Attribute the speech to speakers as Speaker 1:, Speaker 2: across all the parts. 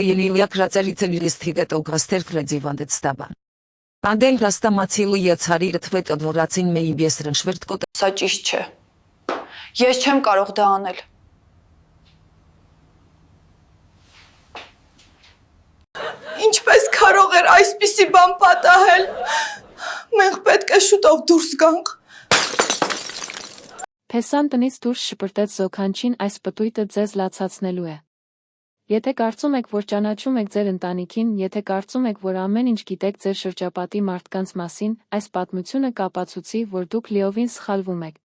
Speaker 1: Елена крацарицелист хигето гастер крадивандет стаба. Անդել ռաստամացիլու եცարիրը թվետ ըդվորացին մեի բեսրն շվերտկոտ
Speaker 2: Սա ճիշտ չէ։ Ես չեմ կարող դա անել։ Ինչպես կարող էր այսպիսի բան պատահել։ Մենք պետք է շուտով դուրս գանք։
Speaker 3: Փեսան տնից դուրս շպրտեց զոքանչին այս պտույտը ձեզ լացացնելու է։ Եթե կարծում եք, որ ճանաչում եք ձեր ընտանիքին, եթե կարծում եք, որ ամեն ինչ գիտեք ձեր շրջապատի մարդկանց մասին, այս պատմությունը կապացուցի, որ դուք լիովին սխալվում եք։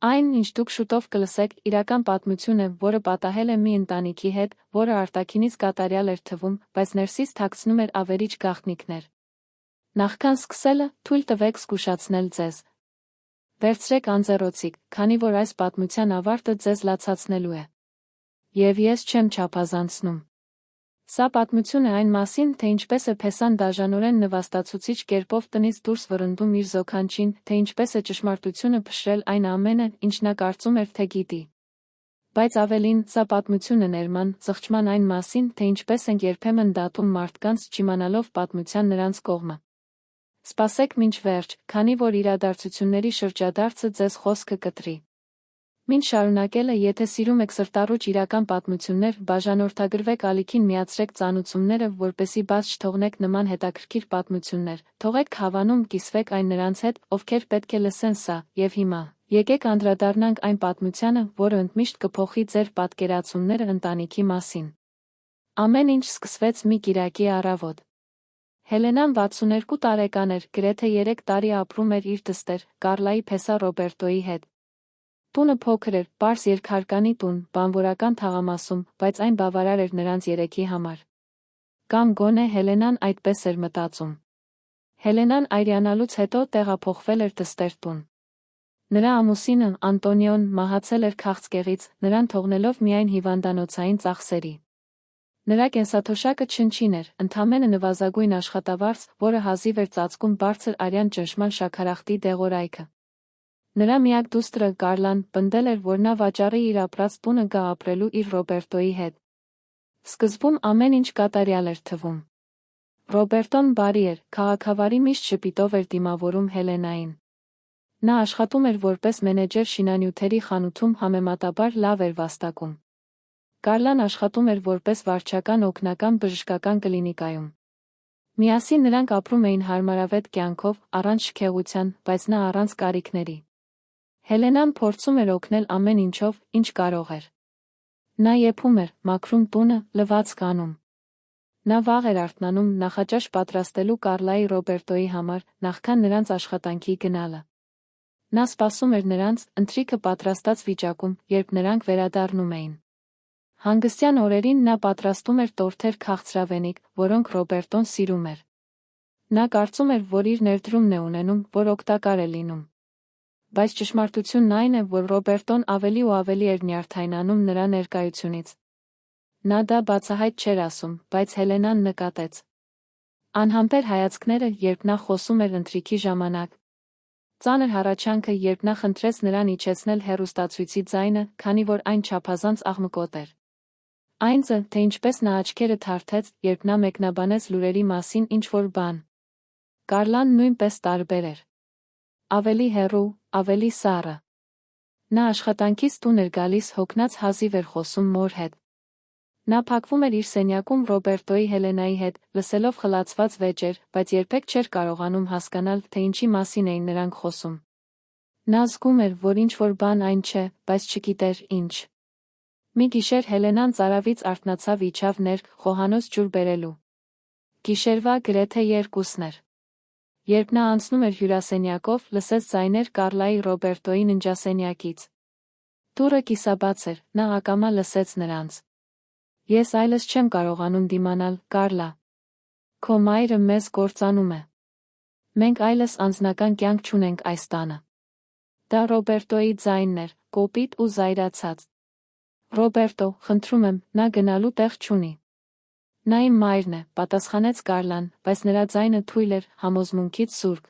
Speaker 3: Այն, ինչ դուք շուտով կլսեք, իրական պատմություն է, որը պատահել է մի ընտանիքի հետ, որը արտաքինից կատարյալ էր թվում, բայց ներսից թաքցնում էր ավերիչ գաղտնիքներ։ Նախքան սկսելը, թույլ տվեք զգուշացնել ձեզ։ Վերցրեք անձեռոցիկ, քանի որ այս պատմության ավարտը ձեզ լացացնելու է։ Եվ ես չեմ չափազանցնում։ Սա պատմություն է այն մասին, թե ինչպես է Փեսան դաժանորեն նվաստացուցիչ կերպով տնից դուրս վռնդում իր զոքանչին, թե ինչպես է ճշմարտությունը փշրել այն ամենը, ինչ նա կարծում էր, թե գիտի։ Բայց ավելին, սա պատմություն է ներման, զղջման այն մասին, թե ինչպես ենք երբեմն դատում մարդկանց, չիմանալով պատմության նրանց կողմը։ Սպասեք մինչ վերջ, քանի որ իրադարձությունների շրջադարձը ձեզ խոսքը կտրի։ Մինչ շարունակելը, եթե սիրում եք սրտառուչ իրական պատմություններ, բաժանորդագրվեք ալիքին միացրեք ծանուցումները, որպեսզի բաց չթողնեք նման հետաքրքիր պատմություններ, թողեք հավանում կիսվեք այն նրանց հետ, ովքեր պետք է լսեն սա, եւ հիմա, եկեք անդրադառնանք այն պատմությանը, որը ընդմիշտ կփոխի ձեր պատկերացումները ընտանիքի մասին։ Ամեն ինչ սկսվեց մի կիրակի առավոտ։ Հելենան 62 տարեկան էր, գրեթե 3 տարի ապրում էր իր դստեր, Կարլայի Փեսա Ռոբերտոյի հետ։ Տունը փոքր էր, պարզ երկհարկանի տուն, բանվորական թաղամասում, բայց այն բավարար էր նրանց երեքի համար։ Կամ գոնե Հելենան այդպես էր մտածում։ Հելենան այրյանալուց հետո տեղափոխվել էր դստեր տուն։ Նրա ամուսինը, Անտոնիոն, մահացել էր քաղցկեղից, նրան թողնելով միայն հիվանդանոցային ծախսերի։ Նրա կենսաթոշակը չնչին էր, ընդամենը նվազագույն աշխատավարձ, որը հազիվ էր ծածկում բարձր արյան ճնշման շաքարախտի դեղորայքը։ Նրա միակ դուստրը, Կարլան, պնդել էր, որ նա վաճառի իր ապրած տունը գա ապրելու իր Ռոբերտոյի հետ։ Սկզբում ամեն ինչ կատարյալ էր թվում։ Ռոբերտոն բարի էր, քաղաքավարի միշտ շպիտով էր դիմավորում Հելենային։ Նա աշխատում էր որպես մենեջեր շինանյութերի խանութում, համեմատաբար լավ էր վաստակում։ Կարլան աշխատում էր որպես վարչական օգնական բժշկական կլինիկայում։ Միասին նրանք ապրում էին հարմարավետ կյանքով, առանց շքեղության, բայց նա առանց կարիքների։ Հելենան փորձում էր օգնել ամեն ինչով, ինչ կարող էր։ Նա եփում էր, մաքրում տունը, լվացք անում։ Նա վաղ էր արթնանում նախաճաշ պատրաստելու Կարլայի Ռոբերտոյի համար, նախքան նրանց աշխատանքի գնալը։ Նա սպասում էր նրանց, ընթրիքը պատրաստած վիճակում, երբ նրանք վերադառնում էին։ Հանգստյան օրերին նա պատրաստում էր տորթեր քաղցրավենիք, որոնք Ռոբերտոն սիրում էր։ Նա կարծում էր, որ իր ներդրումն է ունենում, որ օգտակար է լինում։ Բայց ճշմարտությունն այն է, որ Ռոբերտոն ավելի ու ավելի էր նյարդայնանում նրա ներկայությունից։ Նա դա բացահայտ չէր ասում, բայց Հելենան նկատեց։ Անհամբեր հայացքները, երբ նա խոսում էր ընթրիքի ժամանակ։ Ծանր հառաչանքը, երբ նա խնդրեց նրան իջեցնել հեռուստացույցի ձայնը, քանի որ այն չափազանց աղմկոտ էր։ Այն ձը, թե ինչպես նա աչքերը թարթեց, երբ նա մեկնաբանեց լուրերի մասին ինչ-որ բան։ Կարլան նույնպես տարբեր էր։ Ավելի հեռու, ավելի սառը։ Նա աշխատանքից տուն էր գալիս, հոգնած հազիվ էր խոսում մոր հետ։ Նա փակվում էր իր սենյակում Ռոբերտոյի Հելենայի հետ, լսելով խլացված վեճեր, բայց երբեք չէր կարողանում հասկանալ, թե ինչի մասին էին նրանք խոսում։ Նա զգում էր, որ ինչ-որ բան այն չէ, բայց չգիտեր ինչ։ Մի գիշեր Հելենան ծարավից արթնացավ, իջավ ներք, խոհանոց ջուր բերելու։ Գիշերվա գրեթե 2-ն էր։ Երբ նա անցնում էր հյուրասենյակով, լսեց ձայներ Կարլայի Ռոբերտոյի ննջասենյակից։ Դուռը կիսաբաց էր, նա ակամա լսեց նրանց։ Ես այլս չեմ կարողանում դիմանալ, Կարլա։ Քո մայրը մեզ կործանում է։ Մենք այլս անձնական կյանք չունենք այս տանը։ Դա Ռոբերտոյի ձայնն էր, կոպիտ ու զայրացած։ Ռոբերտո, խնդրում եմ, նա գնալու տեղ չունի։ Նա իմ մայրն է, պատասխանեց Կարլան, բայց նրա ձայնը թույլ էր, համոզմունքից զուրկ։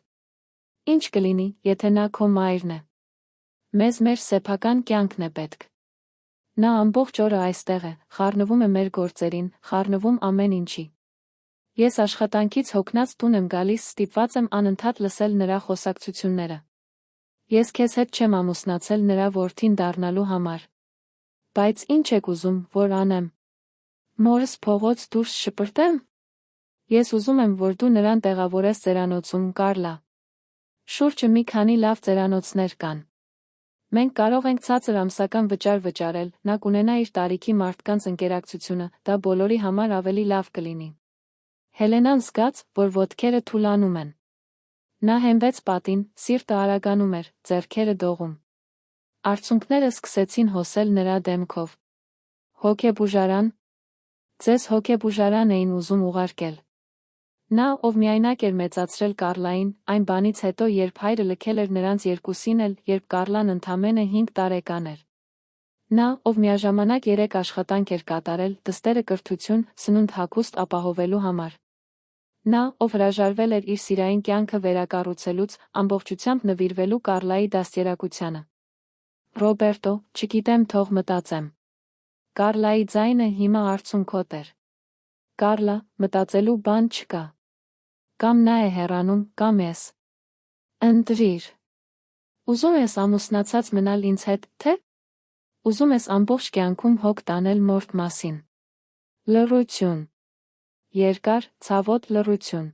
Speaker 3: Ինչ կլինի, եթե նա քո մայրն է։ Մեզ մեր սեփական կյանքն է պետք։ Նա ամբողջ օրը այստեղ է, խառնվում է մեր գործերին, խառնվում ամեն ինչի։ Ես աշխատանքից հոգնած տուն եմ գալիս, ստիպված եմ անընդհատ լսել նրա խոսակցությունները։ Ես քեզ հետ չեմ ամուսնացել նրա որդին դառնալու համար։ Բայց ինչ եք ուզում, որ անեմ։ Մորս փողոց դուրս շպրտեմ։ Ես ուզում եմ, որ դու նրան տեղավորես ծերանոցում, Կարլա։ Շուրջը մի քանի լավ ծերանոցներ կան։ Մենք կարող ենք ցածր ամսական վճար վճարել, նա կունենա իր տարիքի մարդկանց ընկերակցությունը, դա բոլորի համար ավելի լավ կլինի։ Հելենան զգաց, որ ոտքերը թուլանում են։ Նա հենվեց պատին, սիրտը արագանում էր, ձեռքերը դողում։ Արցունքները սկսեցին հոսել նրա դեմքով։ Հոգեբուժարան։ Ձեզ հոգեբուժարան էին ուզում ուղարկել։ Նա, ով միայնակ էր մեծացրել Կարլային, այն բանից հետո, երբ հայրը լքել էր նրանց երկուսին էլ, երբ Կարլան ընդամենը 5 տարեկան էր։ Նա, ով միաժամանակ 3 աշխատանք էր կատարել, դստերը կրթություն, սնունդ հագուստ ապահովելու համար։ Նա, ով հրաժարվել էր իր սիրային կյանքը վերակառուցելուց, ամբողջությամբ նվիրվելու Կարլայի դաստիարակությանը։ Ռոբերտո, չգիտեմ, թող մտածեմ։ Կարլայի ձայնը հիմա արցունքոտ էր։ Կարլա, մտածելու բան չկա։ Կամ նա է հեռանում, կամ ես։ Ընտրիր։ Ուզում ես ամուսնացած մնալ ինձ հետ, թե՞։ Ուզում ես ամբողջ կյանքում հոգ տանել մորթ մասին։ Լռություն։ Երկար, ցավոտ լռություն։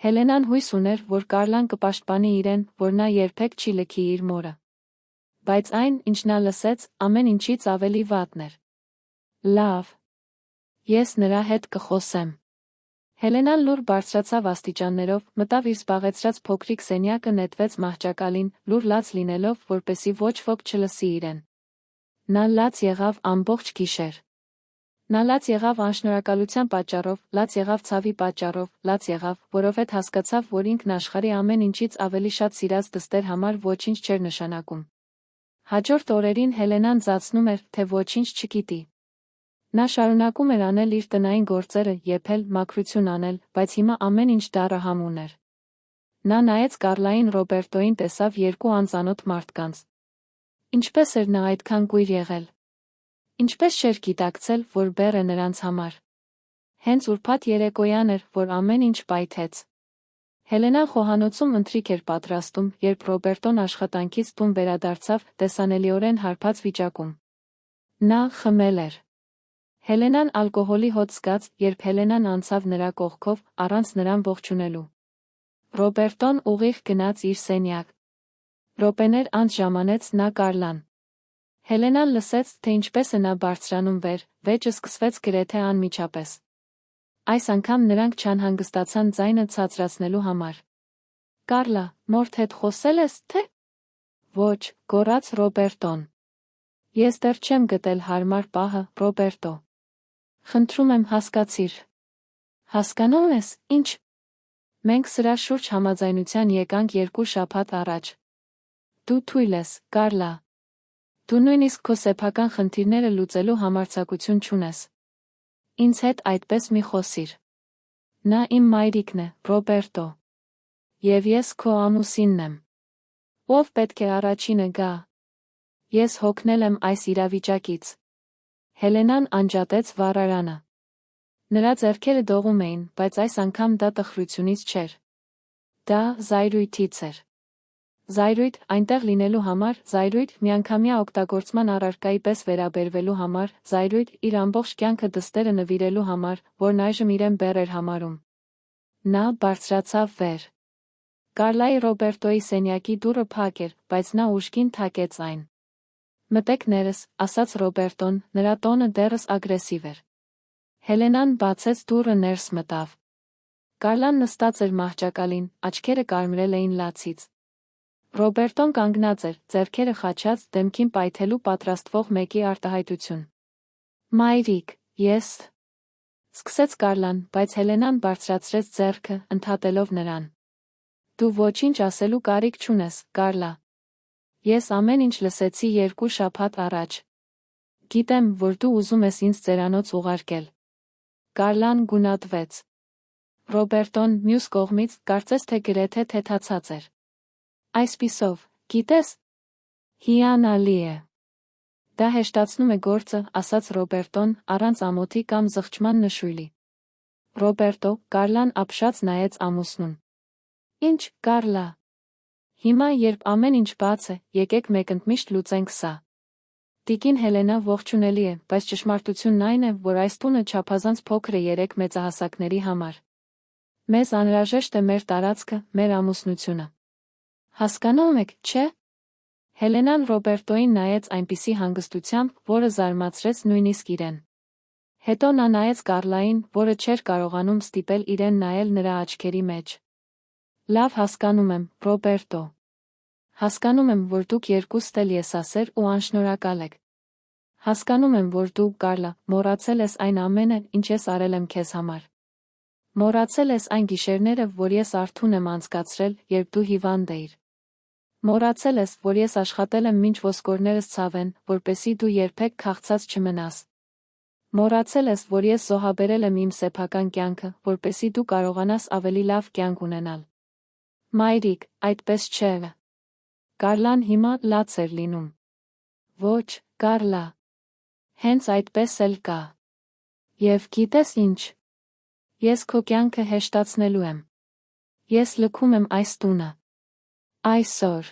Speaker 3: Հելենան հույս ուներ, որ Կարլան կպաշտպանի իրեն, որ նա երբեք չի լքի իր մորը։ Բայց այն, ինչ նա լսեց, ամեն ինչից ավելի վատն էր։ Լավ։ Ես նրա հետ կխոսեմ։ Հելենան լուր բարձրացավ աստիճաններով, մտավ իր զբաղեցրած փոքրիկ սենյակը, նետվեց մահճակալին, լուր լաց լինելով, որպեսզի ոչ ոք չլսի իրեն։ Նա լաց եղավ ամբողջ գիշեր։ Նա լաց եղավ անշնորհակալության պատճառով, լաց եղավ ցավի պատճառով, լաց եղավ, որովհետև հասկացավ, որ ինքն աշխարհի ամեն ինչից ավելի շատ սիրած դստեր համար ոչինչ չէր նշանակում։ Հաջորդ օրերին Հելենան զացնում էր, թե ոչինչ չգիտի։ Նա շարունակում էր անել իր տնային գործերը, եփել, մաքրություն անել, բայց հիմա ամեն ինչ դառահամ ուներ։ Նա նայեց Կարլային, Ռոբերտոին, տեսավ երկու անծանոթ մարդկանց։ Ինչպես էր նա այդքան կույր եղել։ Ինչպես չէր գիտակցել, որ բեռ է նրանց համար։ Հենց ուրբաթ երեկոյան էր, որ ամեն ինչ պայթեց։ Հելենան խոհանոցում ընթրիք էր պատրաստում, երբ Ռոբերտոն աշխատանքից տուն վերադարձավ, տեսանելիորեն հարբած վիճակում։ Նա խմել էր։ Հելենան ալկոհոլի հոտ զգաց, երբ Հելենան անցավ նրա կողքով, առանց նրան ողջունելու։ Ռոբերտոն ուղիղ գնաց իր սենյակ։ Րոպեներ անց ժամանեց նա Կարլան։ Հելենան լսեց, թե ինչպես է նա բարձրանում վեր, վեճը սկսվեց գրեթե անմիջապես։ Այս անգամ նրանք չանհանգստացան ձայնը ցածրացնելու համար։ Կարլա, մորթ հետ խոսել ես, թե։ Ոչ, գոռաց Ռոբերտոն։ Ես դեռ չեմ գտել հարմար պահը, Ռոբերտո։ Խնդրում եմ, հասկացիր։ Հասկանում ես, ինչ։ Մենք սրա շուրջ համաձայնության եկանք 2 շաբաթ առաջ։ Դու թույլ ես, Կարլա։ Դու նույնիսկ քո սեփական խնդիրները լուծելու համարձակություն չունես։ Ինձ հետ այդպես մի խոսիր։ Նա իմ մայրիկն է, Ռոբերտո։ Եվ ես քո ամուսինն եմ։ Ով պետք է առաջինը գա։ Ես հոգնել եմ այս իրավիճակից։ Հելենան անջատեց վառարանը։ Նրա ձեռքերը դողում էին, բայց այս անգամ դա տխրությունից չէր։ Դա զայրույթից էր։ Զայրույթ, այնտեղ լինելու համար, զայրույթ, միանգամյա օգտագործման առարկայի պես վերաբերվելու համար, զայրույթ, իր ամբողջ կյանքը դստերը նվիրելու համար, որն այժմ իրեն բեռ էր համարում։ Նա բարձրացավ վեր։ Կարլայի Ռոբերտոյի սենյակի դուռը փակ էր, բայց նա ուժգին թակեց այն։ Մտեք ներս, ասաց Ռոբերտոն, նրա տոնը դեռս ագրեսիվ էր։ Հելենան բացեց դուռը, ներս մտավ։ Կարլան նստած էր մահճակալին, աչքերը կարմրել էին լացից։ Ռոբերտոն կանգնած էր, ձեռքերը խաչած, դեմքին պայթելու պատրաստվող մեկի արտահայտություն։ Մայրիկ, ես… Սկսեց Կարլան, բայց Հելենան բարձրացրեց ձեռքը, ընդհատելով նրան։ Դու ոչինչ ասելու կարիք չունես, Կարլա։ Ես ամեն ինչ լսեցի 2 շաբաթ առաջ։ Գիտեմ, որ դու ուզում ես ինձ ծերանոց ուղարկել։ Կարլան գունատվեց։ Ռոբերտոն, մյուս կողմից, կարծես թե գրեթե թեթացած էր։ Այսպիսով, գիտես, հիանալի է։ Դա հեշտացնում է գործը, ասաց Ռոբերտոն, առանց ամոթի կամ զղջման նշույլի։ Ռոբերտո, Կարլան ապշած նայեց ամուսնուն։ Ինչ, Կարլա։ Հիմա, երբ ամեն ինչ բաց է, եկեք մեկընդմիշտ լուծենք սա։ Տիկին Հելենա ողջունելի է, բայց ճշմարտությունն այն է, որ այս տունը չափազանց փոքր է 3 մեծահասակների համար։ Մեզ անհրաժեշտ է մեր տարածքը, մեր ամուսնությունը։ Հասկանում եք, չէ՞։ Հելենան Ռոբերտոին նայեց այնպիսի հանգստությամբ, որը զարմացրեց նույնիսկ իրեն։ Հետո նա նայեց Կարլային, որը չէր կարողանում ստիպել իրեն նայել նրա աչքերի մեջ։ Լավ հասկանում եմ, Ռոբերտո։ Հասկանում եմ, որ դուք երկուստ էլ եսասեր ու անշնորհակալ եք։ Հասկանում եմ, որ դու, Կարլա, մոռացել ես այն ամենը, ինչ ես արել եմ քեզ համար։ Մոռացել ես այն գիշերները, որ ես արթուն եմ անցկացրել, երբ դու հիվանդ էիր։ Մոռացել ես, որ ես աշխատել եմ մինչ ոսկորներս ցավեն, որպեսզի դու երբեք քաղցած չմնաս։ Մոռացել ես, որ ես զոհաբերել եմ իմ սեփական կյանքը, որպեսզի դու կարողանաս ավելի լավ կյանք ունենալ։ Մայրիկ, այդպես չէ։ Կարլան հիմա լաց էր լինում։ Ոչ, Կարլա։ Հենց այդպես էլ կա։ Եվ գիտես ինչ։ Ես քո կյանքը հեշտացնելու եմ։ Ես լքում եմ այս տունը։ Այսօր։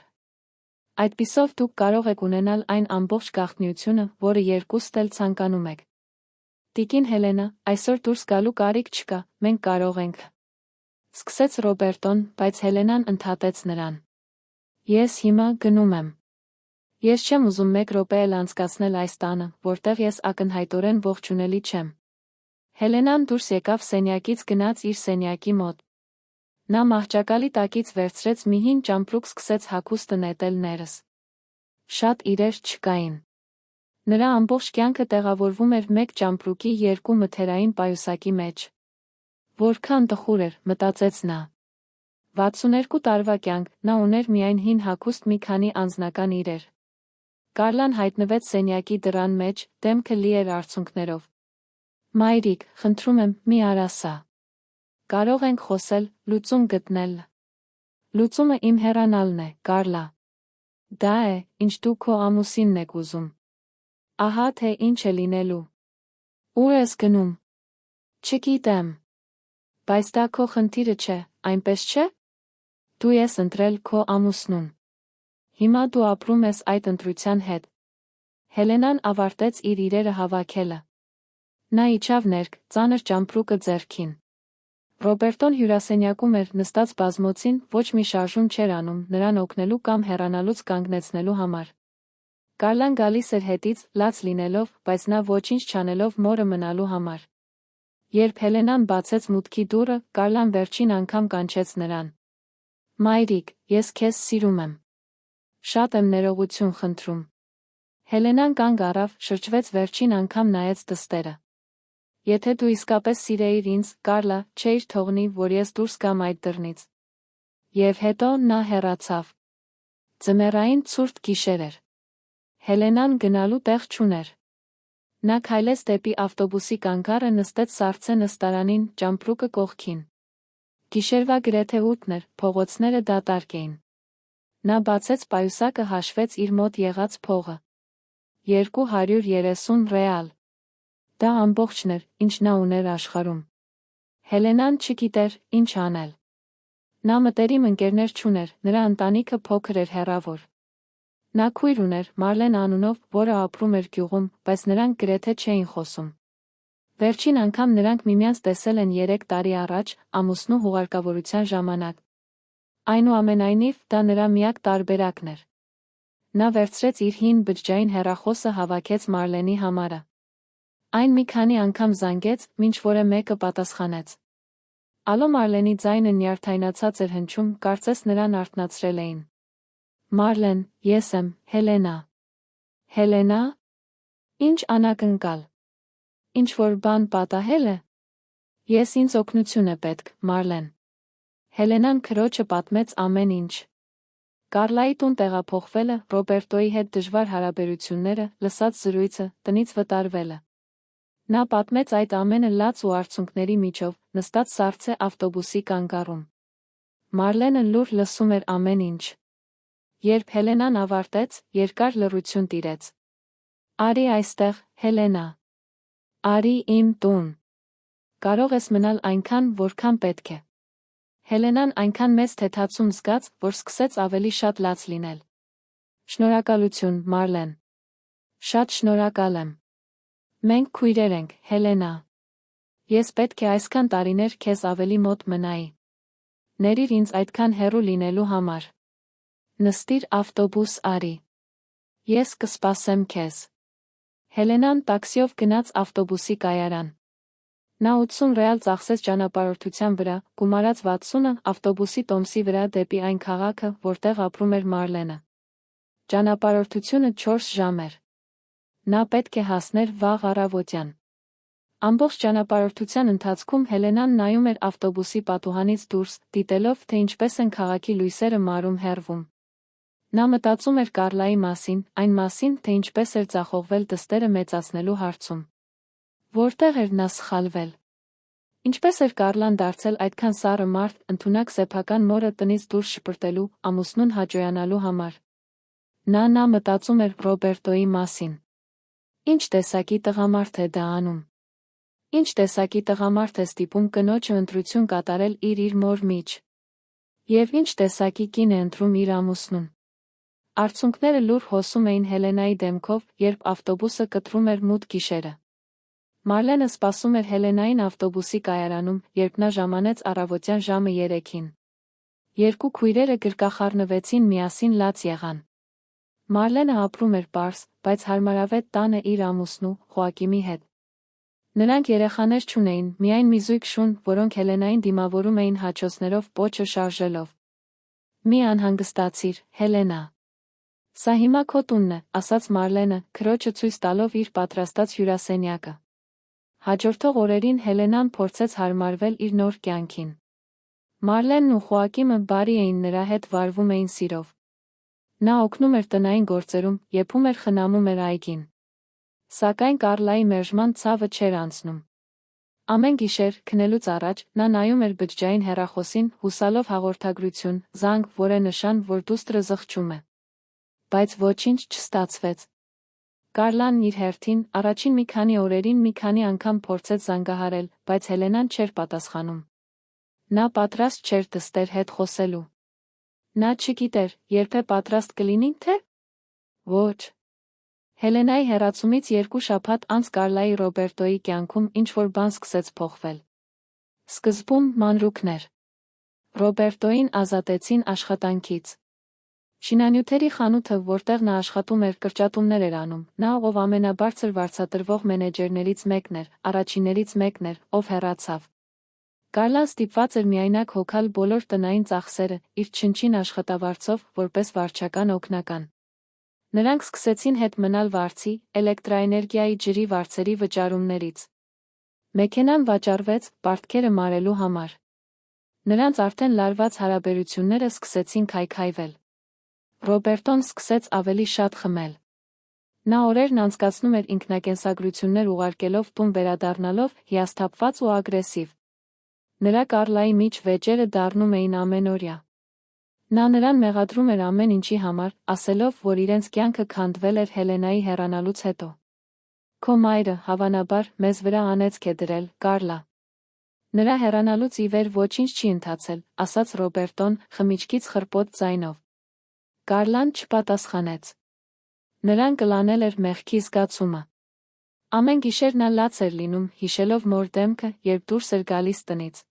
Speaker 3: Այդպիսով դուք կարող եք ունենալ այն ամբողջ գաղտնիությունը, որը երկուստ էլ ցանկանում եք։ Տիկին Հելենա, այսօր դուրս գալու կարիք չկա, մենք կարող ենք։ Սկսեց Ռոբերտոն, բայց Հելենան ընդհատեց նրան։ Ես հիմա գնում եմ։ Ես չեմ ուզում 1 րոպե էլ անցկացնել այս տանը, որտեղ ես ակնհայտորեն ողջունելի չեմ։ Հելենան դուրս եկավ սենյակից գնաց իր սենյակի մոտ։ Նա մահճակալի տակից վերցրեց մի հին ճամպրուկ սկսեց հագուստը նետել ներս։ Շատ իրեր չկային։ Նրա ամբողջ կյանքը տեղավորվում էր 1 ճամպրուկի 2 մթերային պայուսակի մեջ։ Որքան տխուր էր, մտածեց նա։ 62 տարվա կյանք, նա ուներ միայն հին հագուստ մի քանի անձնական իրեր։ Կարլան հայտնվեց սենյակի դռան մեջ, դեմքը լի էր արցունքներով։ Մայրիկ, խնդրում եմ, մի արա սա։ Կարող ենք խոսել, լուծում գտնել։ Լուծումը իմ հեռանալն է, Կարլա։ Դա է, ինչ դու քո ամուսինն եք ուզում։ Ահա թե ինչ է լինելու։ Ուր ես գնում։ Չգիտեմ։ Բայց դա քո խնդիրը չէ, այնպես չէ։ Դու ես ընտրել քո ամուսնուն։ Հիմա դու ապրում ես այդ ընտրության հետ։ Հելենան ավարտեց իր իրերը հավաքելը։ Նա իջավ ներք, ծանր ճամպրուկը ձեռքին։ Ռոբերտոն հյուրասենյակում էր նստած բազմոցին, ոչ մի շարժում չէր անում նրան օգնելու կամ հեռանալուց կանգնեցնելու համար։ Կարլան գալիս էր հետից, լաց լինելով, բայց նա ոչինչ չանելով մորը մնալու համար։ Երբ Հելենան բացեց մուտքի դուռը, Կարլան վերջին անգամ կանչեց նրան։ Մայրիկ, ես քեզ սիրում եմ։ Շատ եմ ներողություն խնդրում։ Հելենան կանգ առավ, շրջվեց վերջին անգամ նայեց դստերը։ Եթե դու իսկապես սիրեիր ինձ, Կարլա, չէիր թողնի, որ ես դուրս գամ այդ դռնից։ Եվ հետո նա հեռացավ։ Ձմեռային ցուրտ գիշեր էր։ Հելենան գնալու տեղ չուներ։ Նա քայլեց դեպի ավտոբուսի կանգառը նստեց սառցե նստարանին, ճամպրուկը կողքին։ Գիշերվա գրեթե 8-ն էր, փողոցները դատարկ էին։ Նա բացեց պայուսակը հաշվեց իր մոտ եղած փողը։ 230 ռեալ։ Դա ամբողջն էր, ինչ նա ուներ աշխարհում։ Հելենան չգիտեր, ինչ անել։ Նա մտերիմ ընկերներ չուներ, նրա ընտանիքը փոքր էր հեռավոր։ Նա քույր ուներ, Մարլեն անունով, որը ապրում էր գյուղում, բայց նրանք գրեթե չէին խոսում։ Վերջին անգամ նրանք միմյանց տեսել են 3 տարի առաջ, ամուսնու հուղարկավորության ժամանակ։ Այնուամենայնիվ, դա նրա միակ տարբերակն էր։ Նա վերցրեց իր հին բջջային հեռախոսը հավաքեց Մարլենի համարը։ Այն մի քանի անգամ զանգեց, մինչ որը մեկը պատասխանեց։ Ալո Մարլենի ձայնը նյարդայնացած էր հնչում, կարծես նրան արթնացրել էին։ Մարլեն, ես եմ, Հելենա։ Հելենա։ Ինչ անակնկալ։ Ինչ-որ բան պատահել է։ Ես ինձ օգնություն է պետք, Մարլեն։ Հելենան քրոջը պատմեց ամեն ինչ։ Կարլայի տուն տեղափոխվելը, Ռոբերտոյի հետ դժվար հարաբերությունները, լսած զրույցը, տնից վտարվելը։ Նա պատմեց այդ ամենը լաց ու արցունքների միջով, նստած սառցե ավտոբուսի կանգառում։ Մարլենը լուր լսում էր ամեն ինչ։ Երբ Հելենան ավարտեց, երկար լռություն տիրեց։ Արի այստեղ, Հելենա։ Արի իմ տուն։ Կարող ես մնալ այնքան, որքան պետք է։ Հելենան այնքան մեծ թեթացում զգաց, որ սկսեց ավելի շատ լաց լինել։ Շնորհակալություն, Մարլեն։ Շատ շնորհակալ եմ։ Մենք քույրեր ենք, Հելենա։ Ես պետք է այսքան տարիներ քեզ ավելի մոտ մնայի։ Ներիր ինձ այդքան հեռու լինելու համար։ Նստիր ավտոբուս արի։ Ես կսպասեմ քեզ։ Հելենան տաքսիով գնաց ավտոբուսի կայարան։ Նա 80 ռեալ ծախսեց ճանապարհորդության վրա, գումարած 60-ը ավտոբուսի տոմսի վրա դեպի այն քաղաքը, որտեղ ապրում էր Մարլենը։ Ճանապարհորդությունը 4 ժամ էր։ Նա պետք է հասներ վաղ առավոտյան։ Ամբողջ ճանապարհորդության ընթացքում Հելենան նայում էր ավտոբուսի պատուհանից դուրս, դիտելով, թե ինչպես են քաղաքի լույսերը մարում հեռվում։ Նա մտածում էր Կարլայի մասին, այն մասին, թե ինչպես էր ձախողվել դստերը մեծացնելու հարցում։ Որտեղ էր նա սխալվել։ Ինչպես էր Կարլան դարձել այդքան սառը մարդ, ընդունակ սեփական մորը տնից դուրս շպրտելու, ամուսնուն հաճոյանալու համար։ Նա մտածում էր Ռոբերտոյի մասին։ Ինչ տեսակի տղամարդ է դա անում։ Ինչ տեսակի տղամարդ է ստիպում կնոջը ընտրություն կատարել իր մոր միջ։ Եվ ինչ տեսակի կին է ընտրում իր ամուսնուն։ Արցունքները լուր հոսում էին Հելենայի դեմքով, երբ ավտոբուսը կտրում էր մութ գիշերը։ Մարլենը սպասում էր Հելենային ավտոբուսի կայարանում, երբ նա ժամանեց առավոտյան ժամը 3-ին։ Երկու քույրերը գրկախառնվեցին միասին լաց եղան։ Մարլենը ապրում էր պարզ, բայց հարմարավետ տանը իր ամուսնու, Խոակիմի հետ։ Նրանք երեխաներ չունեին, միայն մի զույգ շուն, որոնք Հելենային դիմավորում էին հաչոցներով պոչը շարժելով։ Մի անհանգստացիր, Հելենա։ Սա հիմա քո տունն է, ասաց Մարլենը, քրոջը ցույց տալով իր պատրաստած հյուրասենյակը։ Հաջորդող օրերին Հելենան փորձեց հարմարվել իր նոր կյանքին։ Մարլենն ու Խոակիմը բարի էին նրա հետ վարվում էին սիրով։ Նա օգնում էր տնային գործերում, եփում էր խնամում էր այգին։ Սակայն Կարլայի մերժման ցավը չէր անցնում։ Ամեն գիշեր, քնելուց առաջ, նա նայում էր բջջային հեռախոսին, հուսալով հաղորդագրություն, զանգ, որ է նշան, որ դուստրը զղջում է։ Բայց ոչինչ չստացվեց։ Կարլան իր հերթին, առաջին մի քանի օրերին մի քանի անգամ փորձեց զանգահարել, բայց Հելենան չէր պատասխանում։ Նա պատրաստ չէր դստեր հետ խոսելու։ Նա չգիտեր, երբ է պատրաստ կլինի, թե։ Ոչ։ Հելենայի հեռացումից 2 շաբաթ անց Կարլայի Ռոբերտոյի կյանքում ինչ-որ բան սկսեց փոխվել։ Սկզբում մանրուքներ։ Ռոբերտոյին ազատեցին աշխատանքից։ Շինանյութերի խանութը, որտեղ նա աշխատում էր, կրճատումներ էր անում, նա, ով ամենաբարձր վարձատրվող մենեջերներից մեկն էր, առաջիններից մեկն էր, ով հեռացավ։ Կարլան ստիպված էր միայնակ հոգալ բոլոր տնային ծախսերը, իր չնչին աշխատավարձով, որպես վարչական օգնական։ Նրանք սկսեցին հետ մնալ վարձի, էլեկտրաէներգիայի ջրի վարձերի վճարումներից։ Մեքենան վաճառվեց, պարտքերը մարելու համար։ Նրանց արդեն լարված հարաբերությունները սկսեցին քայքայվել։ Ռոբերտոն սկսեց ավելի շատ խմել։ Նա օրերն անցկացնում էր ինքնակենսագրություններ ուղարկելով տուն վերադառնալով, հիասթափված ու ագրեսիվ։ Նրա Կարլայի միջ վեճերը դառնում էին ամենօրյա։ Նա նրան մեղադրում էր ամեն ինչի համար, ասելով, որ իրենց կյանքը քանդվել էր Հելենայի հեռանալուց հետո։ Քո մայրը, հավանաբար, մեզ վրա անեծք է դրել, Կարլա։ Նրա հեռանալուց ի վեր ոչինչ չի ընթացել, ասաց Ռոբերտոն, խմիչքից խրպոտ ձայնով։ Կարլան չպատասխանեց։ Նրան կլանել էր մեղքի զգացումը։ Ամեն գիշեր նա լաց էր լինում, հիշելով մոր դեմքը, երբ դուրս էր գալիս տնից։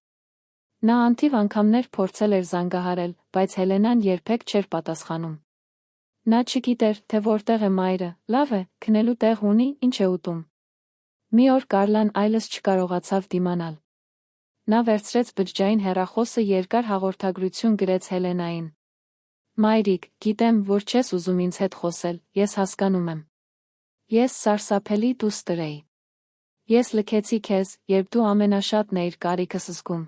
Speaker 3: Նա անթիվ անգամներ փորձել էր զանգահարել, բայց Հելենան երբեք չէր պատասխանում։ Նա չգիտեր, թե որտեղ է մայրը, լավ է, քնելու տեղ ունի, ինչ է ուտում։ Մի օր Կարլան այլս չկարողացավ դիմանալ։ Նա վերցրեց բջջային հեռախոսը երկար հաղորդագրություն գրեց Հելենային։ Մայրիկ, գիտեմ, որ չես ուզում ինձ հետ խոսել, ես հասկանում եմ։ Ես սարսափելի դուստր էի։ Ես լքեցի քեզ, երբ դու ամենաշատն էիր կարիքս զգում։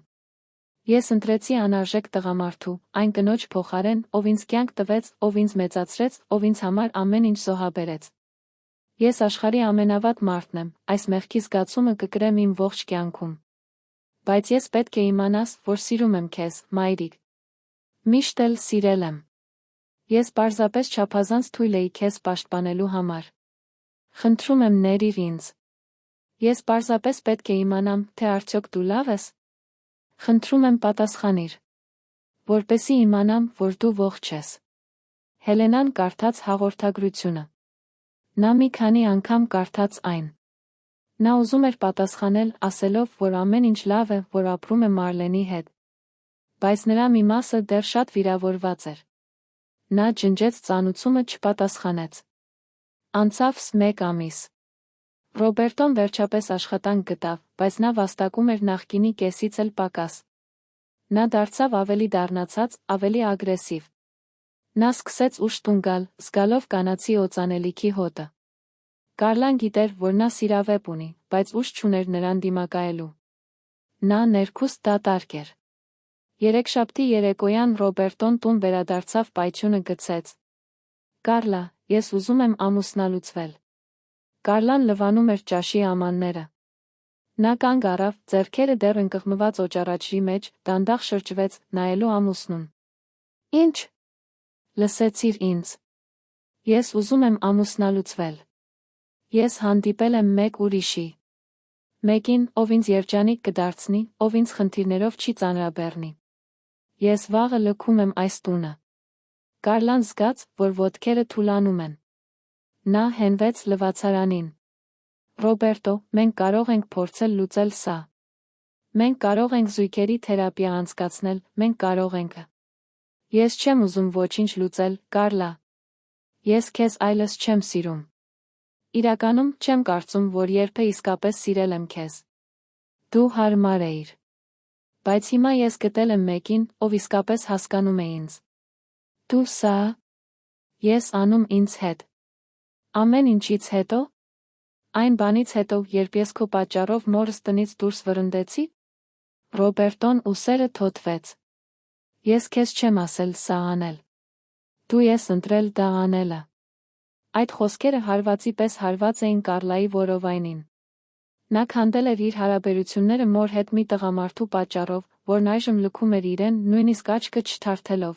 Speaker 3: Ես ընտրեցի անարժեք տղամարդու, այն կնոջ փոխարեն, ով ինձ կյանք տվեց, ով ինձ մեծացրեց, ով ինձ համար ամեն ինչ զոհաբերեց։ Ես աշխարհի ամենավատ մարդն եմ, այս մեղքի զգացումը կկրեմ իմ ողջ կյանքում։ Բայց ես պետք է իմանաս, որ սիրում եմ քեզ, մայրիկ։ Միշտ էլ սիրել եմ։ Ես պարզապես չափազանց թույլ էի քեզ պաշտպանելու համար։ Խնդրում եմ ներիր ինձ։ Ես պարզապես պետք է իմանամ, թե արդյոք դու լավ ես։ Խնդրում եմ պատասխանիր, որպեսզի իմանամ, որ դու ողջ ես։ Հելենան կարդաց հաղորդագրությունը։ Նա մի քանի անգամ կարդաց այն։ Նա ուզում էր պատասխանել, ասելով, որ ամեն ինչ լավ է, որ ապրում է Մարլենի հետ։ Բայց նրա մի մասը դեռ շատ վիրավորված էր։ Նա ջնջեց ծանուցումը, չպատասխանեց։ Անցավ 1 ամիս։ Ռոբերտոն վերջապես աշխատանք գտավ, բայց նա վաստակում էր նախկինի կեսից էլ պակաս։ Նա դարձավ ավելի դառնացած, ավելի ագրեսիվ։ Նա սկսեց ուշ տուն գալ, զգալով կանացի օծանելիքի հոտը։ Կարլան գիտեր, որ նա սիրավեպ ունի, բայց ուժ չուներ նրան դիմակայելու։ Նա ներքուստ դատարկ էր։ Երեքշաբթի երեկոյան Ռոբերտոն տուն վերադարձավ պայթյունը գցեց։ Կարլա, ես ուզում եմ ամուսնալուծվել։ Կարլան լվանում էր ճաշի ամանները։ Նա կանգ առավ, ձեռքերը դեռ ընկղմված օճառաչրի մեջ, դանդաղ շրջվեց, նայելու ամուսնուն։ Ինչ։ Լսեցիր ինձ։ Ես ուզում եմ ամուսնալուծվել։ Ես հանդիպել եմ մեկ ուրիշի։ Մեկին, ով ինձ երջանիկ կդարձնի, ով ինձ խնդիրներով չի ծանրաբեռնի։ Ես վաղը լքում եմ այս տունը։ Կարլան զգաց, որ ոտքերը թուլանում են։ Նա հենվեց լվացարանին։ Ռոբերտո, մենք կարող ենք փորձել լուծել սա։ Մենք կարող ենք զույգերի թերապիա անցկացնել, մենք կարող ենք։ Ես չեմ ուզում ոչինչ լուծել, Կարլա։ Ես քեզ այլս չեմ սիրում։ Իրականում, չեմ կարծում, որ երբե իսկապես սիրել եմ քեզ։ Դու հարմար էիր։ Բայց հիմա ես գտել եմ մեկին, ով իսկապես հասկանում է ինձ։ Դու սա։ Ես անում ինձ հետ։ Ամեն ինչից հետո։ Այն բանից հետո, երբ ես քո պատճառով մորս տնից դուրս վրընդեցի։ Ռոբերտոն ուսերը թոթվեց։ Ես քեզ չեմ ասել սա անել։ Դու ես ընտրել դա անելը։ Այդ խոսքերը հարվածի պես հարված էին Կարլայի որովայնին։ Նա քանդել էր իր հարաբերությունները մոր հետ մի տղամարդու պատճառով, որն այժմ լքում էր իրեն, նույնիսկ աչքը չթարթելով։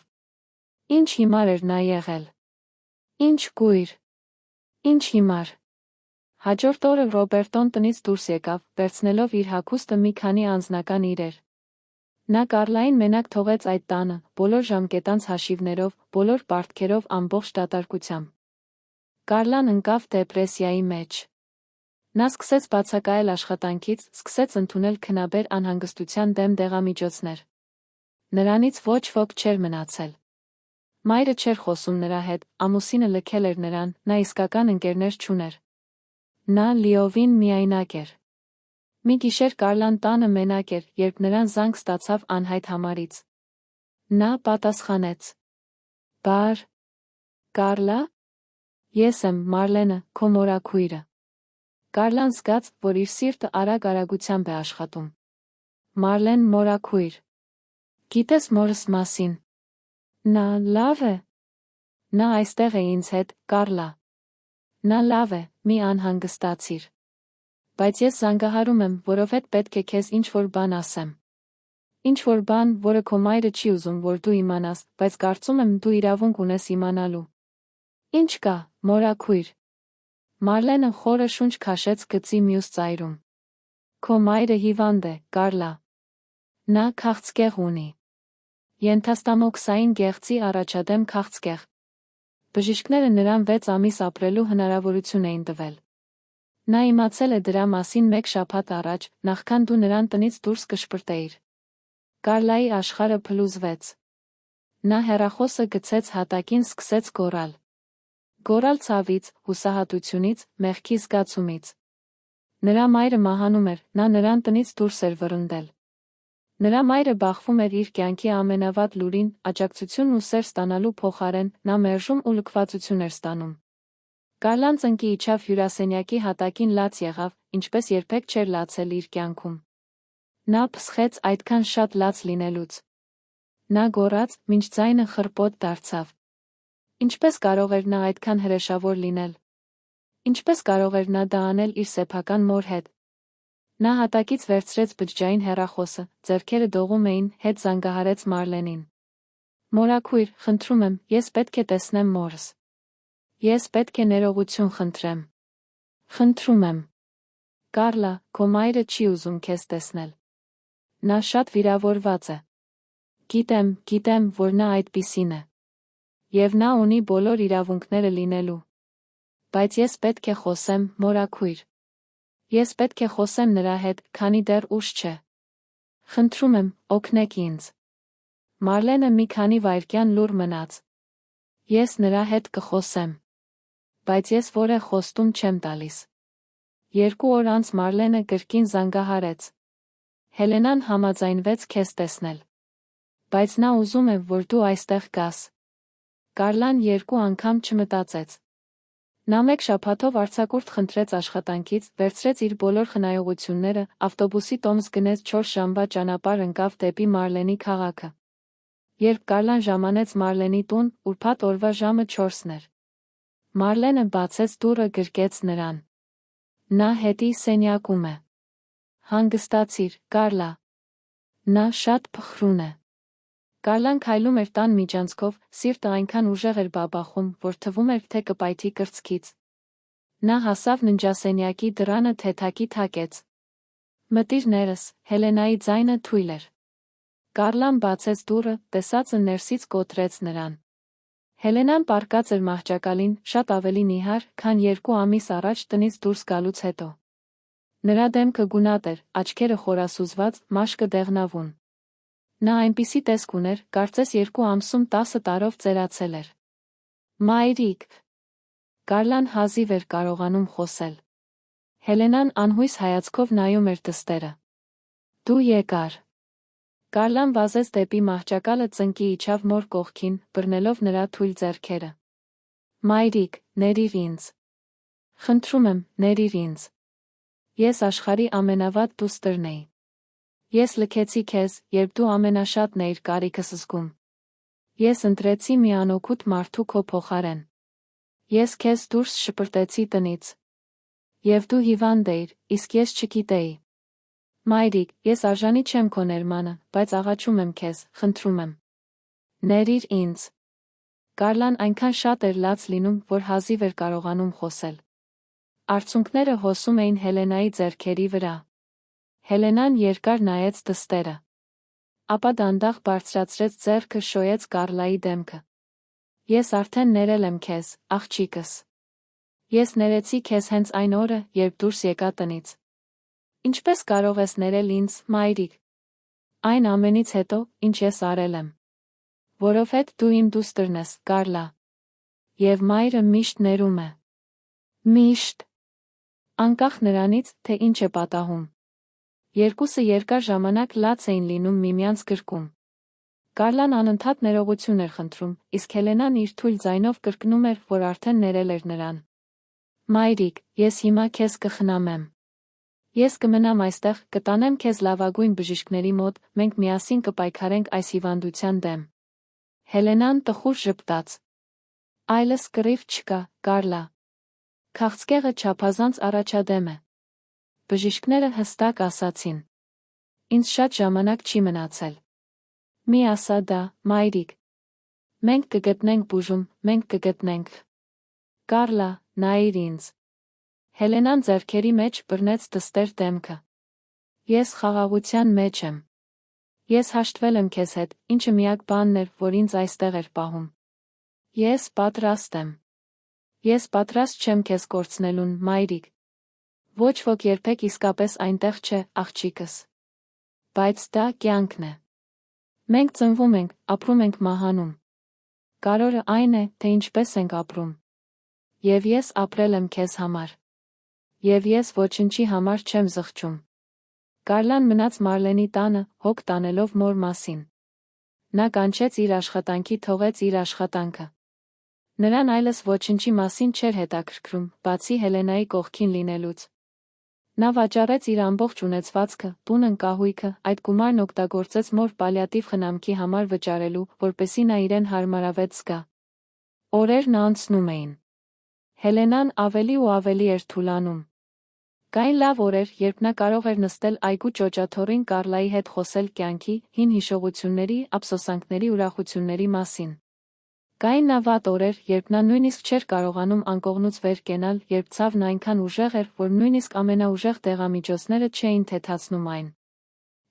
Speaker 3: Ինչ հիմար էր նա եղել։ Ինչ կույր։ Ինչ հիմար։ Հաջորդ օրը Ռոբերտոն տնից դուրս եկավ, վերցնելով իր հագուստը մի քանի անձնական իրեր։ Նա Կարլային մենակ թողեց այդ տանը, բոլոր ժամկետանց հաշիվներով, բոլոր պարտքերով, ամբողջ դատարկությամբ։ Կարլան ընկավ դեպրեսիայի մեջ։ Նա սկսեց բացակայել աշխատանքից, սկսեց ընդունել քնաբեր անհանգստության դեմ դեղամիջոցներ։ Նրանից ոչ ոք չէր մնացել։ Մայրը չէր խոսում նրա հետ, ամուսինը լքել էր նրան, նա իսկական ընկերներ չուներ։ Նա լիովին միայնակ էր։ Մի գիշեր Կարլան տանը մենակ էր, երբ նրան զանգ ստացավ անհայտ համարից։ Նա պատասխանեց. Բար։ Կարլա։ Ես եմ, Մարլենը, քո մորաքույրը։ Կարլան զգաց, որ իր սիրտը արագ-արագությամբ է աշխատում։ Մարլեն մորաքույր։ Գիտես մորս մասին։ Նա լավ է։ Նա այստեղ է ինձ հետ, Կարլա։ Նա լավ է, մի անհանգստացիր։ Բայց ես զանգահարում եմ, որովհետև պետք է քեզ ինչ-որ բան ասեմ։ Ինչ-որ բան, որը քո մայրը չի ուզում, որ դու իմանաս, բայց կարծում եմ դու իրավունք ունես իմանալու։ Ինչ կա, մորաքույր։ Մարլենը խորը շունչ քաշեց գծի մյուս ծայրում։ Քո մայրը հիվանդ է, Կարլա։ Նա քաղցկեղ ունի։ Ենթաստամոքսային գեղձի առաջադեմ քաղցկեղ։ Բժիշկները նրան 6 ամիս ապրելու հնարավորություն էին տվել։ Նա իմացել է դրա մասին 1 շաբաթ առաջ, նախքան դու նրան տնից դուրս կշպրտեիր։ Կարլայի աշխարհը փլուզվեց։ Նա հեռախոսը գցեց հատակին, սկսեց գոռալ։ Գոռալ ցավից, հուսահատությունից, մեղքի զգացումից։ Նրա մայրը մահանում էր, նա նրան տնից դուրս էր վռնդել։ Նրա մայրը բախվում էր իր կյանքի ամենավատ լուրին, աջակցությունն ու սեր ստանալու փոխարեն, նա մերժում ու լքվածություն էր ստանում։ Կարլան ծնկի իջավ հյուրասենյակի հատակին, լաց եղավ, ինչպես երբեք չէր լացել իր կյանքում։ Նա փսխեց այդքան շատ լաց լինելուց։ Նա գոռաց, մինչ ձայնը խռպոտ դարձավ։ Ինչպես կարող էր նա այդքան հրեշավոր լինել։ Ինչպես կարող էր նա դա անել իր սեփական մոր հետ։ Նա հատակից վերցրեց բջջային հեռախոսը, ձեռքերը դողում էին, հետ զանգահարեց Մարլենին։ Մորաքույր, խնդրում եմ, ես պետք է տեսնեմ մորս։ Ես պետք է ներողություն խնդրեմ։ Խնդրում եմ։ Կարլա, քո մայրը չի ուզում քեզ տեսնել։ Նա շատ վիրավորված է։ Գիտեմ, որ նա այդպիսին է։ Եվ նա ունի բոլոր իրավունքները լինելու։ Բայց ես պետք է խոսեմ, մորաքույր։ Ես պետք է խոսեմ նրա հետ, քանի դեռ ուշ չէ։ Խնդրում եմ, օգնեք ինձ։ Մարլենը մի քանի վայրկյան լուռ մնաց։ Ես նրա հետ կխոսեմ։ Բայց ես որևէ խոստում չեմ տալիս։ 2 օր անց Մարլենը կրկին զանգահարեց։ Հելենան համաձայնվեց քեզ տեսնել։ Բայց նա ուզում է, որ դու այստեղ գաս։ Կարլան 2 անգամ չմտածեց։ Նա 1 շաբաթով արձակուրդ խնդրեց աշխատանքից, վերցրեց իր բոլոր խնայողությունները, ավտոբուսի տոմս գնեց 4 ժամվա ճանապարհ ընկավ դեպի Մարլենի քաղաքը։ Երբ Կարլան ժամանեց Մարլենի տուն, ուրբաթ օրվա ժամը 4-ն էր։ Մարլենը բացեց դուռը, գրկեց նրան։ Նա հետի սենյակում է։ Հանգստացիր, Կարլա։ Նա շատ փխրուն է։ Կարլան քայլում էր տան միջանցքով, սիրտը այնքան ուժեղ էր բաբախում, որ թվում էր, թե կպայթի կրծքից։ Նա հասավ ննջասենյակի դռանը, թեթակի թակեց։ Մտիր ներս, Հելենայի ձայնը թույլ էր։ Կարլան բացեց դուռը, տեսածը ներսից կոտրեց նրան։ Հելենան պառկած էր մահճակալին, շատ ավելի նիհար, քան 2 ամիս առաջ տնից դուրս գալուց հետո։ Նրա դեմքը գունատ էր, աչքերը խորասուզված, մաշկը դեղնավուն։ Նա այնպիսի տեսք ուներ, կարծես 2 ամսում 10 տարով ծերացել էր։ Մայրիկ։ Կարլան հազիվ էր կարողանում խոսել։ Հելենան անհույս հայացքով նայում էր դստերը։ Դու եկար։ Կարլան վազեց դեպի մահճակալը, ծնկի իջավ մոր կողքին, բռնելով նրա թույլ ձեռքերը։ Մայրիկ, ներիր ինձ։ Խնդրում եմ, ներիր ինձ։ Ես աշխարհի ամենավատ դուստրն էի։ Ես լքեցի քեզ, երբ դու ամենաշատն էիր կարիքս զգում։ Ես ընտրեցի մի անօգուտ մարդու քո փոխարեն։ Ես քեզ դուրս շպրտեցի տնից։ Եվ դու հիվանդ էիր, իսկ ես չգիտեի։ Մայրիկ, ես արժանի չեմ քո ներմանը, բայց աղաչում եմ քեզ, խնդրում եմ։ Ներիր ինձ։ Կարլան այնքան շատ էր լաց լինում, որ հազիվ էր կարողանում խոսել։ Արցունքները հոսում էին Հելենայի ձեռքերի վրա։ Հելենան երկար նայեց դստերը։ Ապա դանդաղ բարձրացրեց ձեռքը, շոյեց Կարլայի դեմքը։ Ես արդեն ներել եմ քեզ, աղջիկս։ Ես ներեցի քեզ հենց այն օրը, երբ դուրս եկա տնից։ Ինչպես կարող ես ներել ինձ, մայրիկ։ Այն ամենից հետո, ինչ ես արել եմ։ Որովհետև դու իմ դուստրն ես, Կարլա։ Եվ մայրը միշտ ներում է։ Միշտ։ Անկախ նրանից, թե ինչ է պատահում։ Երկուսը երկար ժամանակ լաց էին լինում միմյանց գրկում։ Կարլան անընդհատ ներողություն էր խնդրում, իսկ Հելենան իր թույլ ձայնով կրկնում էր, որ արդեն ներել էր նրան։ Մայրիկ, ես հիմա քեզ կխնամեմ։ Ես կմնամ այստեղ, կտանեմ քեզ լավագույն բժիշկների մոտ, մենք միասին կպայքարենք այս հիվանդության դեմ։ Հելենան տխուր ժպտաց։ Այլս կռիվ չկա, Կարլա։ Քաղցկեղը չափազանց առաջադեմ է։ Բժիշկները հստակ ասացին։ Ինձ շատ ժամանակ չի մնացել։ Մի ասա դա, մայրիկ։ Մենք կգտնենք բուժում, մենք կգտնենք։ Կարլա, նայիր ինձ։ Հելենան ձեռքերի մեջ բռնեց դստեր դեմքը։ Ես խաղաղության մեջ եմ։ Ես հաշտվել եմ քեզ հետ, ինչը միակ բանն էր, որ ինձ այստեղ էր պահում։ Ես պատրաստ եմ։ Ես պատրաստ չեմ քեզ կորցնելուն, մայրիկ։ Ոչ ոք երբեք իսկապես այնտեղ չէ, աղջիկս։ Բայց դա կյանքն է։ Մենք ծնվում ենք, ապրում ենք, մահանում։ Կարևորը այն է, թե ինչպես ենք ապրում։ Եվ ես ապրել եմ քեզ համար։ Եվ ես ոչնչի համար չեմ զղջում։ Կարլան մնաց Մարլենի տանը, հոգ տանելով մոր մասին։ Նա կանչեց իր աշխատանքի, թողեց իր աշխատանքը։ Նրան այլս ոչնչի մասին չէր հետաքրքրում, բացի Հելենայի կողքին լինելուց։ Նա վաճառեց իր ամբողջ ունեցվածքը, տունն, կահույքը, այդ գումարն օգտագործեց մոր պալիատիվ խնամքի համար վճարելու, որպեսզի նա իրեն հարմարավետ զգա։ Օրերն անցնում էին։ Հելենան ավելի ու ավելի էր թուլանում։ Կային լավ օրեր, երբ նա կարող էր նստել այգու ճոճաթոռին Կարլայի հետ խոսել կյանքի, հին հիշողությունների, ափսոսանքների, ուրախությունների մասին։ Կային նա վատ օրեր, երբ նա նույնիսկ չէր կարողանում անկողնուց վեր կենալ, երբ ցավն այնքան ուժեղ էր, որ նույնիսկ ամենաուժեղ դեղամիջոցները չէին թեթացնում այն։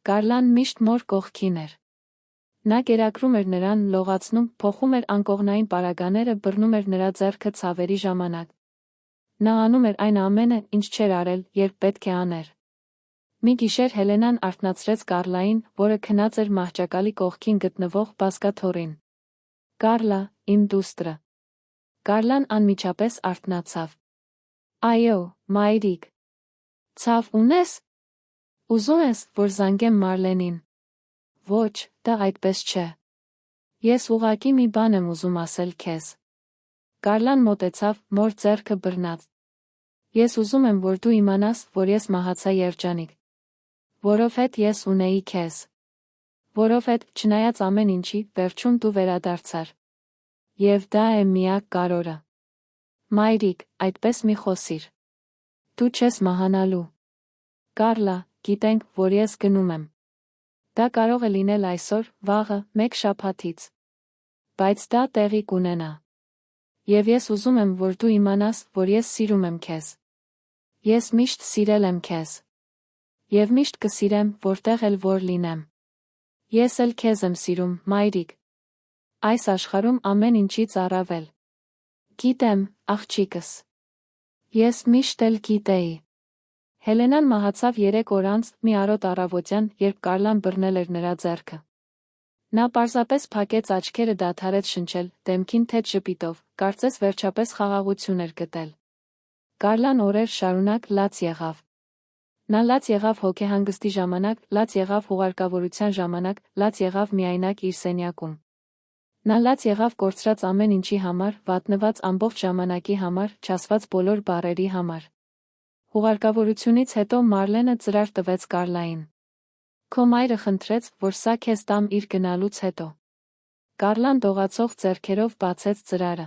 Speaker 3: Կարլան միշտ մոր կողքին էր։ Նա կերակրում էր նրան, լողացնում, փոխում էր անկողնային պարագաները, բռնում էր նրա ձեռքը ցավերի ժամանակ։ Նա անում էր այն ամենը, ինչ չէր արել, երբ պետք է աներ։ Մի գիշեր Հելենան արթնացրեց Կարլային, որը քնած էր մահճակալի կողքին գտնվող բազկաթոռին։ Կարլա, իմ դուստրը։ Կարլան անմիջապես արթնացավ։ Այո, մայրիկ։ Ցավ ունես։ Ուզում ես, որ զանգեմ Մարլենին։ Ոչ, դա այդպես չէ։ Ես ուղղակի մի բան եմ ուզում ասել քեզ։ Կարլան մոտեցավ, մոր ձեռքը բռնած։ Ես ուզում եմ, որ դու իմանաս, որ ես մահացա երջանիկ։ Որովհետ ես ունեի քեզ։ Որովհետ, չնայած ամեն ինչի, վերջում դու վերադարձար։ Եվ դա է միակ կարորը։ Մայրիկ, այդպես մի խոսիր։ Դու չես մահանալու։ Կարլա, գիտենք, որ ես գնում եմ։ Դա կարող է լինել այսօր, վաղը, մեկ շաբաթից։ Բայց դա տեղի կունենա։ Եվ ես ուզում եմ, որ դու իմանաս, որ ես սիրում եմ քեզ։ Ես միշտ սիրել եմ քեզ։ Եվ միշտ կսիրեմ, որտեղ էլ որ լինեմ։ Ես էլ քեզ եմ սիրում, մայրիկ։ Այս աշխարհում ամեն ինչից առավել։ Գիտեմ, աղջիկս։ Ես միշտ էլ գիտեի։ Հելենան մահացավ 3 օր անց, մի արոտ առավոտյան, երբ Կարլան բռնել էր նրա ձեռքը։ Նա պարզապես փակեց աչքերը, դադարեց շնչել, դեմքին թեթ ժպիտով, կարծես վերջապես խաղաղություն էր գտել։ Կարլան օրեր շարունակ լաց եղավ։ Նա լաց եղավ հոգեհանգստի ժամանակ, լաց եղավ հուղարկավորության ժամանակ, լաց եղավ միայնակ իր սենյակում։ Նա լաց եղավ կորցրած ամեն ինչի համար, վատնված ամբողջ ժամանակի համար, չասված բոլոր բառերի համար։ Հուղարկավորությունից հետո Մարլենը ծրար տվեց Կարլային։ Քո մայրը խնդրեց, որ սա քեզ տամ իր գնալուց հետո։ Կարլան դողացող ձեռքերով բացեց ծրարը։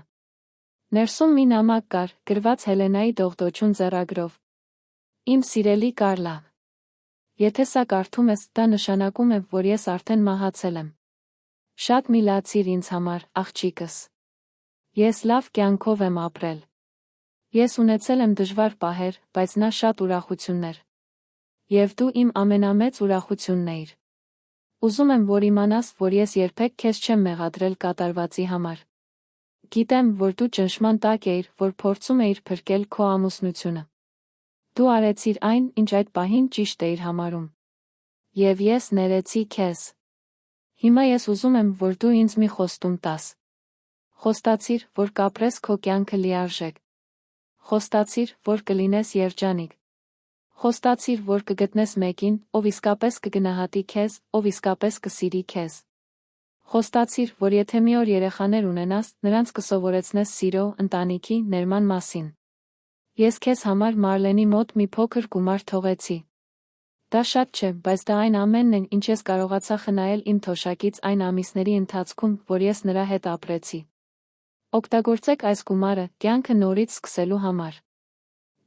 Speaker 3: Ներսում մի նամակ կար, գրված Հելենայի դողդոջուն ձեռագրով։ Իմ սիրելի Կարլա, եթե սա կարդում ես, դա նշանակում է, որ ես արդեն մահացել եմ։ Շատ մի լացիր ինձ համար, աղջիկս։ Ես լավ կյանքով եմ ապրել։ Ես ունեցել եմ դժվար պահեր, բայց նա շատ ուրախություններ։ Եվ դու իմ ամենամեծ ուրախությունն էիր։ Ուզում եմ, որ իմանաս, որ ես երբեք քեզ չեմ մեղադրել կատարվածի համար։ Գիտեմ, որ դու ճնշման տակ էիր, որ փորձում էիր փրկել քո ամուսնությունը։ Դու արեցիր այն, ինչ այդ պահին ճիշտ էիր համարում։ Եվ ես ներեցի քեզ։ Հիմա ես ուզում եմ, որ դու ինձ մի խոստում տաս։ Խոստացիր, որ կապրես քո կյանքը լիարժեք։ Խոստացիր, որ կլինես երջանիկ։ Խոստացիր, որ կգտնես մեկին, ով իսկապես կգնահատի քեզ, ով իսկապես կսիրի քեզ։ Խոստացիր, որ եթե մի օր երեխաներ ունենաս, նրանց կսովորեցնես սիրո, ընտանիքի, ներման մասին։ Ես քեզ համար Մարլենի մոտ մի փոքր գումար թողեցի։ Դա շատ չէ, բայց դա այն ամենն է, ինչ ես կարողացա խնայել իմ թոշակից այն ամիսների ընթացքում, որ ես նրա հետ ապրեցի։ Օգտագործեք այս գումարը, կյանքը նորից սկսելու համար։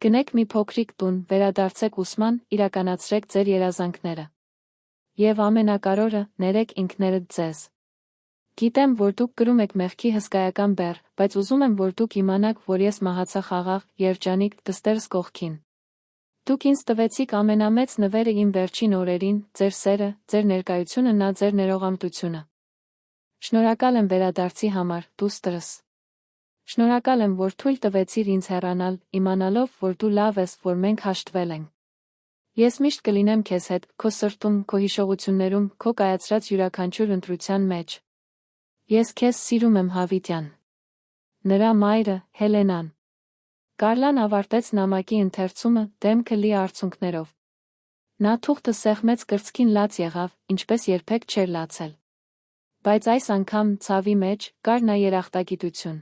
Speaker 3: Գնեք մի փոքրիկ տուն, վերադարձեք ուսման, իրականացրեք ձեր երազանքները։ Եվ ամենակարևորը, ներեք ինքներդ ձեզ։ Գիտեմ, որ դուք կրում եք մեղքի հսկայական բեռ, բայց ուզում եմ, որ դուք իմանաք, որ ես մահացա խաղաղ, երջանիկ, դստերս կողքին։ Դուք ինձ տվեցիք ամենամեծ նվերը իմ վերջին օրերին, ձեր սերը, ձեր ներկայությունը, նա ձեր ներողամտությունը։ Շնորհակալ եմ վերադարձի համար, դուստրս։ Շնորհակալ եմ, որ թույլ տվեցիր ինձ հեռանալ, իմանալով, որ դու լավ ես, որ մենք հաշտվել ենք։ Ես միշտ կլինեմ քեզ հետ, քո սրտում, քո հիշողություններում, քո կայացրած յուրաքանչյուր ընտրության մեջ։ Ես քեզ սիրում եմ, Հավիտյան։ Նրա մայրը, Հելենան։ Կարլան ավարտեց նամակի ընթերցումը, դեմքը լի արցունքներով։ Նա թուղթը սեղմեց կրծքին լաց եղավ, ինչպես երբեք չէր լացել։ Բայց այս անգամ, ցավի մեջ, կար նա երախտագիտություն։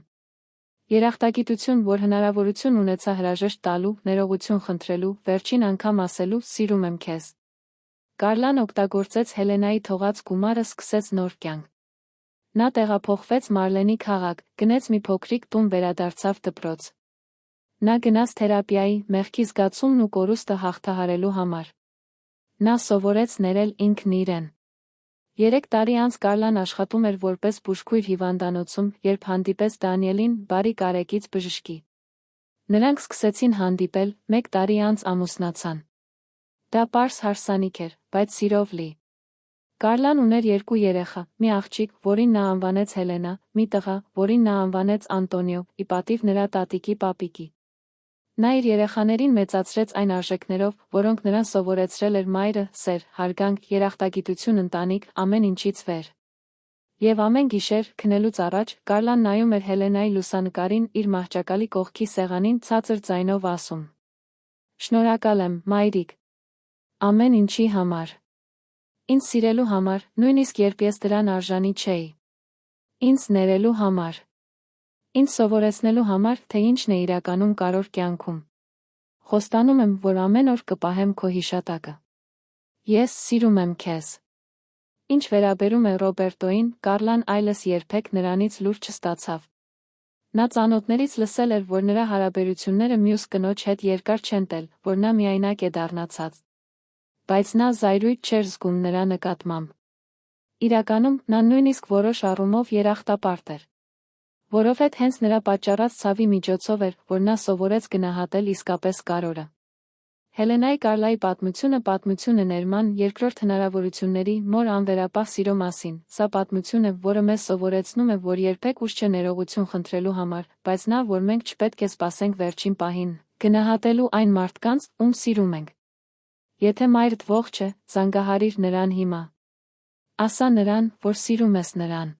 Speaker 3: Երախտագիտություն, որ հնարավորություն ունեցա հրաժեշտ տալու, ներողություն խնդրելու, վերջին անգամ ասելու «սիրում եմ քեզ»։ Կարլան օգտագործեց Հելենայի թողած գումարը, սկսեց նոր կյանք։ Նա տեղափոխվեց Մարլենի քաղաք, գնեց մի փոքրիկ տուն, վերադարձավ դպրոց։ Նա գնաց թերապիայի, մեղքի զգացումն ու կորուստը հաղթահարելու համար։ Նա սովորեց ներել ինքն իրեն։ 3 տարի անց Կարլան աշխատում էր որպես բուժքույր հիվանդանոցում, երբ հանդիպեց Դանիելին բարի կարեկից բժշկի։ Նրանք սկսեցին հանդիպել, 1 տարի անց ամուսնացան։ Դա պարզ հարսանիք էր, բայց սիրով լի։ Կարլան ուներ 2 երեխա, մի աղջիկ, որին նա անվանեց Հելենա, մի տղա, որին նա անվանեց Անտոնիո, ի պատիվ նրա տատիկի պապիկի։ Նա իր երեխաներին մեծացրեց այն արժեքներով, որոնք նրան սովորեցրել էր մայրը՝ սեր, հարգանք, երախտագիտություն, ընտանիք, ամեն ինչից վեր։ Եվ ամեն գիշեր, քնելուց առաջ, Կարլան նայում էր Հելենայի լուսանկարին իր մահճակալի կողքի սեղանին ցածր ձայնով ասում. «Շնորհակալ եմ, մայրիկ։ Ամեն ինչի համար։ Ինձ սիրելու համար, նույնիսկ երբ ես դրան արժանի չէի։ Ինձ ներելու համար։ Ինձ սովորեցնելու համար, թե ինչն է իրականում կարևոր կյանքում։ Խոստանում եմ, որ ամեն օր կպահեմ քո հիշատակը։ Ես սիրում եմ քեզ»։ Ինչ վերաբերում է Ռոբերտոին, Կարլան այլս երբեք նրանից լուր չստացավ։ Նա ծանոթներից լսել էր, որ նրա հարաբերությունները մյուս կնոջ հետ երկար չեն տել, որ նա միայնակ է դառնացած։ Բայց նա զայրույթ չէր զգում նրա նկատմամբ։ Իրականում, նա նույնիսկ որոշ առումով երախտապարտ էր։ Որովհետև հենց նրա պատճառած ցավի միջոցով էր, որ նա սովորեց գնահատել իսկապես կարևորը։ Հելենայի Կարլայի պատմությունը պատմություն է ներման երկրորդ հնարավորությունների մոր անվերապահ սիրո մասին։ Սա պատմություն է, որը մեզ սովորեցնում է, որ երբեք ուշ չէ ներողություն խնդրելու համար, բայց նա, որ մենք չպետք է սպասենք վերջին պահին, գնահատելու այն մարդկանց, ում սիրում ենք։ Եթե մայրդ ողջ է, զանգահարիր նրան հիմա։ Ասա նրան, որ սիրում ես նրան։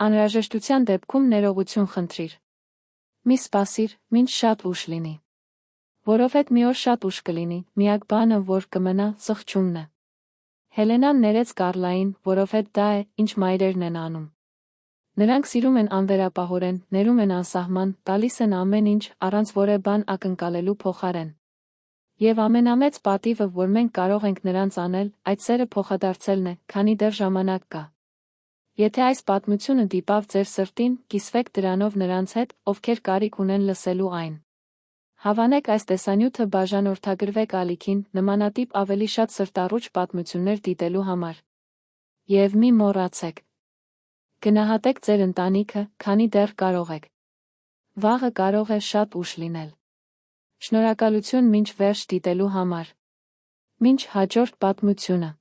Speaker 3: Անհրաժեշտության դեպքում ներողություն խնդրիր։ Մի սպասիր, մինչ շատ ուշ լինի։ Որովհետև մի օր շատ ուշ կլինի, միակ բանը, որ կմնա, սխչումն է։ Հելենան ներեց Կարլային, որովհետև դա է, ինչ մայրերն են անում։ Նրանք սիրում են անվերապահորեն, ներում են անսահման, տալիս են ամեն ինչ, առանց որևէ բան ակնկալելու փոխարեն։ Եվ ամենամեծ պատիվը, որ մենք կարող ենք նրանց անել, այդ սերը փոխադարձելն է, քանի դեռ ժամանակ կա։ Եթե այս պատմությունը դիպավ ձեր սրտին, կիսվեք դրանով նրանց հետ, ովքեր կարիք ունեն լսելու այն։ Հավանեք այս տեսանյութը բաժանորդագրվեք ալիքին, նմանատիպ ավելի շատ սրտառուչ պատմություններ դիտելու համար։ Եվ մի մոռացեք։ Գնահատեք ձեր ընտանիքը, քանի դեռ կարող եք։ Վաղը կարող է շատ ուշ լինել։ Շնորհակալություն մինչ վերջ դիտելու համար։ Մինչ հաջորդ պատմությունը։